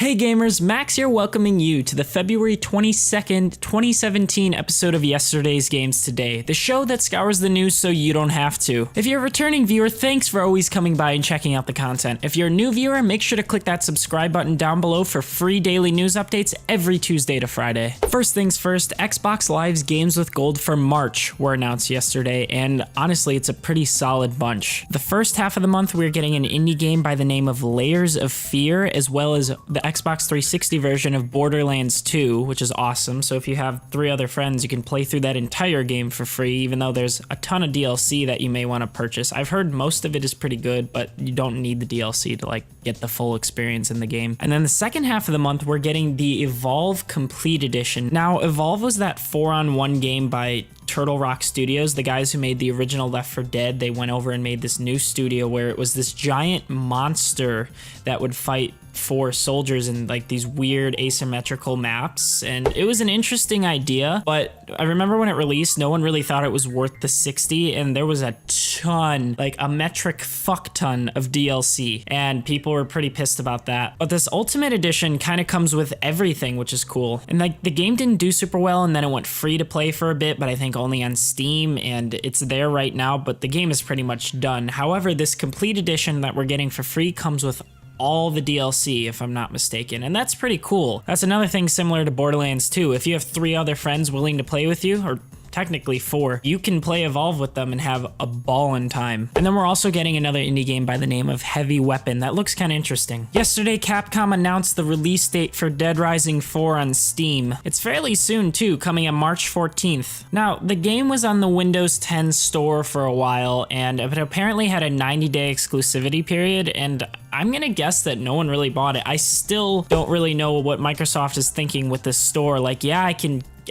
Hey gamers, Max here welcoming you to the February 22nd, 2017 episode of Yesterday's Games Today, the show that scours the news so you don't have to. If you're a returning viewer, thanks for always coming by and checking out the content. If you're a new viewer, make sure to click that subscribe button down below for free daily news updates every Tuesday to Friday. First things first, Xbox Live's Games with Gold for March were announced yesterday, and honestly, it's a pretty solid bunch. The first half of the month, we're getting an indie game by the name of Layers of Fear, as well as the Xbox 360 version of Borderlands 2, which is awesome. So if you have 3 other friends, you can play through that entire game for free, even though there's a ton of DLC that you may want to purchase. I've heard most of it is pretty good, but you don't need the DLC to get the full experience in the game. And then the second half of the month, we're getting the Evolve Complete Edition. Now, Evolve was that 4-on-1 game by Turtle Rock Studios, the guys who made the original Left 4 Dead. They went over and made this new studio where it was this giant monster that would fight for soldiers in these weird asymmetrical maps, and it was an interesting idea, but I remember when it released, no one really thought it was worth the $60, and there was a ton, a metric fuck ton of DLC, and people were pretty pissed about that. But this Ultimate Edition kind of comes with everything, which is cool. And the game didn't do super well, and then it went free to play for a bit, but I think only on Steam, and it's there right now, but the game is pretty much done. However, this Complete Edition that we're getting for free comes with all the DLC, if I'm not mistaken, and that's pretty cool. That's another thing similar to Borderlands 2. If you have 3 other friends willing to play with you, or technically 4, you can play Evolve with them and have a ballin' time. And then we're also getting another indie game by the name of Heavy Weapon that looks kind of interesting. Yesterday, Capcom announced the release date for Dead Rising 4 on Steam. It's fairly soon too, coming on March 14th. Now, the game was on the Windows 10 store for a while, and it apparently had a 90-day exclusivity period, and I'm gonna guess that no one really bought it. I still don't really know what Microsoft is thinking with this store. I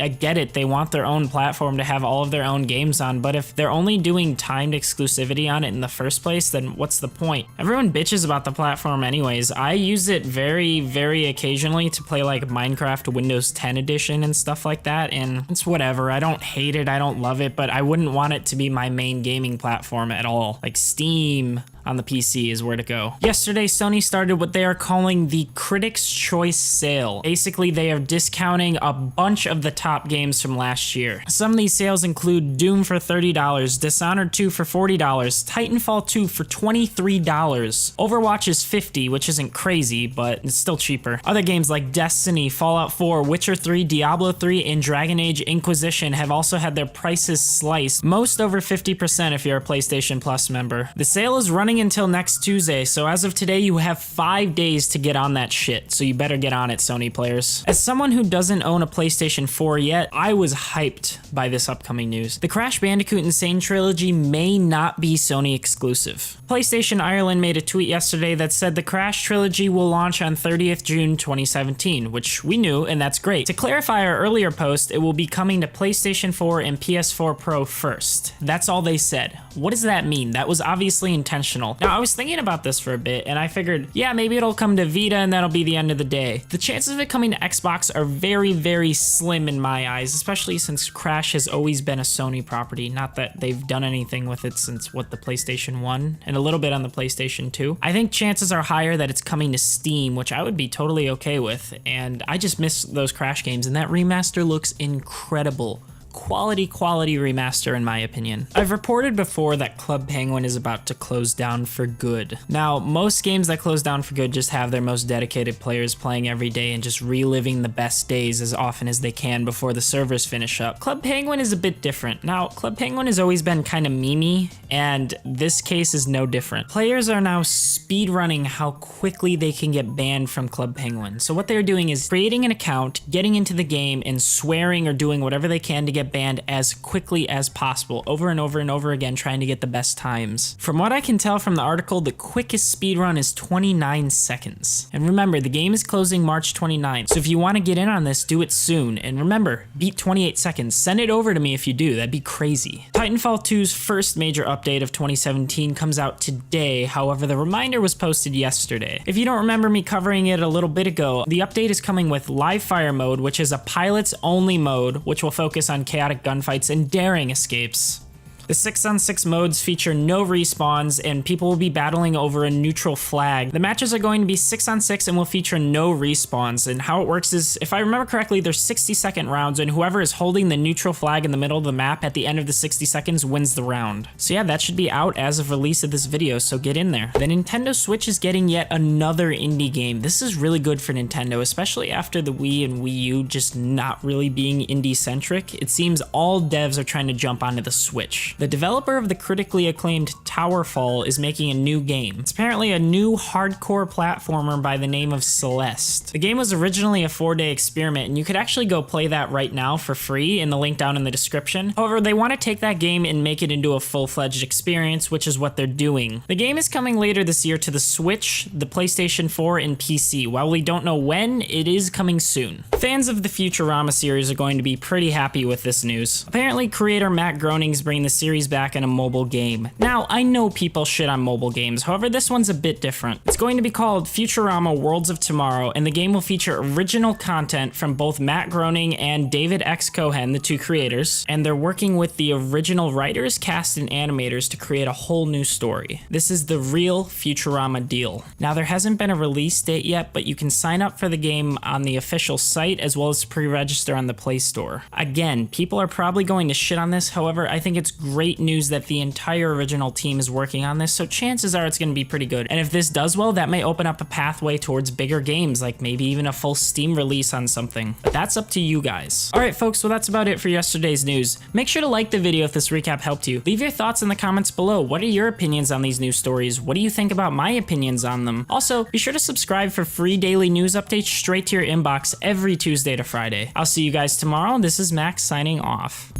get it, they want their own platform to have all of their own games on, but if they're only doing timed exclusivity on it in the first place, then what's the point? Everyone bitches about the platform anyways. I use it very, very occasionally to play Minecraft Windows 10 edition and stuff like that, and it's whatever. I don't hate it, I don't love it, but I wouldn't want it to be my main gaming platform at all. Steam on the PC is where to go. Yesterday, Sony started what they are calling the Critics' Choice Sale. Basically, they are discounting a bunch of the top games from last year. Some of these sales include Doom for $30, Dishonored 2 for $40, Titanfall 2 for $23, Overwatch is $50, which isn't crazy, but it's still cheaper. Other games like Destiny, Fallout 4, Witcher 3, Diablo 3, and Dragon Age Inquisition have also had their prices sliced, most over 50% if you're a PlayStation Plus member. The sale is running until next Tuesday, so as of today, you have 5 days to get on that shit, so you better get on it, Sony players. As someone who doesn't own a PlayStation 4 yet, I was hyped by this upcoming news. The Crash Bandicoot Insane Trilogy may not be Sony exclusive. PlayStation Ireland made a tweet yesterday that said the Crash Trilogy will launch on 30th June 2017, which we knew, and that's great. To clarify our earlier post, it will be coming to PlayStation 4 and PS4 Pro first. That's all they said. What does that mean? That was obviously intentional. Now, I was thinking about this for a bit, and I figured, yeah, maybe it'll come to Vita and that'll be the end of the day. The chances of it coming to Xbox are very, very slim in my eyes, especially since Crash has always been a Sony property. Not that they've done anything with it since, the PlayStation 1, and a little bit on the PlayStation 2. I think chances are higher that it's coming to Steam, which I would be totally okay with, and I just miss those Crash games, and that remaster looks incredible. Quality remaster in my opinion. I've reported before that Club Penguin is about to close down for good. Now, most games that close down for good just have their most dedicated players playing every day and just reliving the best days as often as they can before the servers finish up. Club Penguin is a bit different. Now, Club Penguin has always been kind of memey, and this case is no different. Players are now speedrunning how quickly they can get banned from Club Penguin. So what they're doing is creating an account, getting into the game, and swearing or doing whatever they can to get banned as quickly as possible, over and over and over again, trying to get the best times. From what I can tell from the article, the quickest speedrun is 29 seconds. And remember, the game is closing March 29th, so if you want to get in on this, do it soon. And remember, beat 28 seconds. Send it over to me if you do, that'd be crazy. Titanfall 2's first major update of 2017 comes out today, however, the reminder was posted yesterday. If you don't remember me covering it a little bit ago, the update is coming with live fire mode, which is a pilots only mode, which will focus on chaotic gunfights and daring escapes. The 6-on-6 modes feature no respawns, and people will be battling over a neutral flag. The matches are going to be 6-on-6 and will feature no respawns, and how it works is, if I remember correctly, there's 60-second rounds, and whoever is holding the neutral flag in the middle of the map at the end of the 60 seconds wins the round. So yeah, that should be out as of release of this video, so get in there. The Nintendo Switch is getting yet another indie game. This is really good for Nintendo, especially after the Wii and Wii U just not really being indie-centric. It seems all devs are trying to jump onto the Switch. The developer of the critically acclaimed Towerfall is making a new game. It's apparently a new hardcore platformer by the name of Celeste. The game was originally a 4-day experiment, and you could actually go play that right now for free in the link down in the description. However, they want to take that game and make it into a full-fledged experience, which is what they're doing. The game is coming later this year to the Switch, the PlayStation 4, and PC. While we don't know when, it is coming soon. Fans of the Futurama series are going to be pretty happy with this news. Apparently, creator Matt Groening's bringing the series back in a mobile game. Now, I know people shit on mobile games, however, this one's a bit different. It's going to be called Futurama Worlds of Tomorrow, and the game will feature original content from both Matt Groening and David X. Cohen, the two creators, and they're working with the original writers, cast, and animators to create a whole new story. This is the real Futurama deal. Now, there hasn't been a release date yet, but you can sign up for the game on the official site as well as pre-register on the Play Store. Again, people are probably going to shit on this, however, I think it's great news that the entire original team is working on this, so chances are it's going to be pretty good. And if this does well, that may open up a pathway towards bigger games, like maybe even a full Steam release on something. But that's up to you guys. Alright folks, well that's about it for yesterday's news. Make sure to like the video if this recap helped you. Leave your thoughts in the comments below. What are your opinions on these news stories? What do you think about my opinions on them? Also, be sure to subscribe for free daily news updates straight to your inbox every Tuesday to Friday. I'll see you guys tomorrow. This is Max signing off.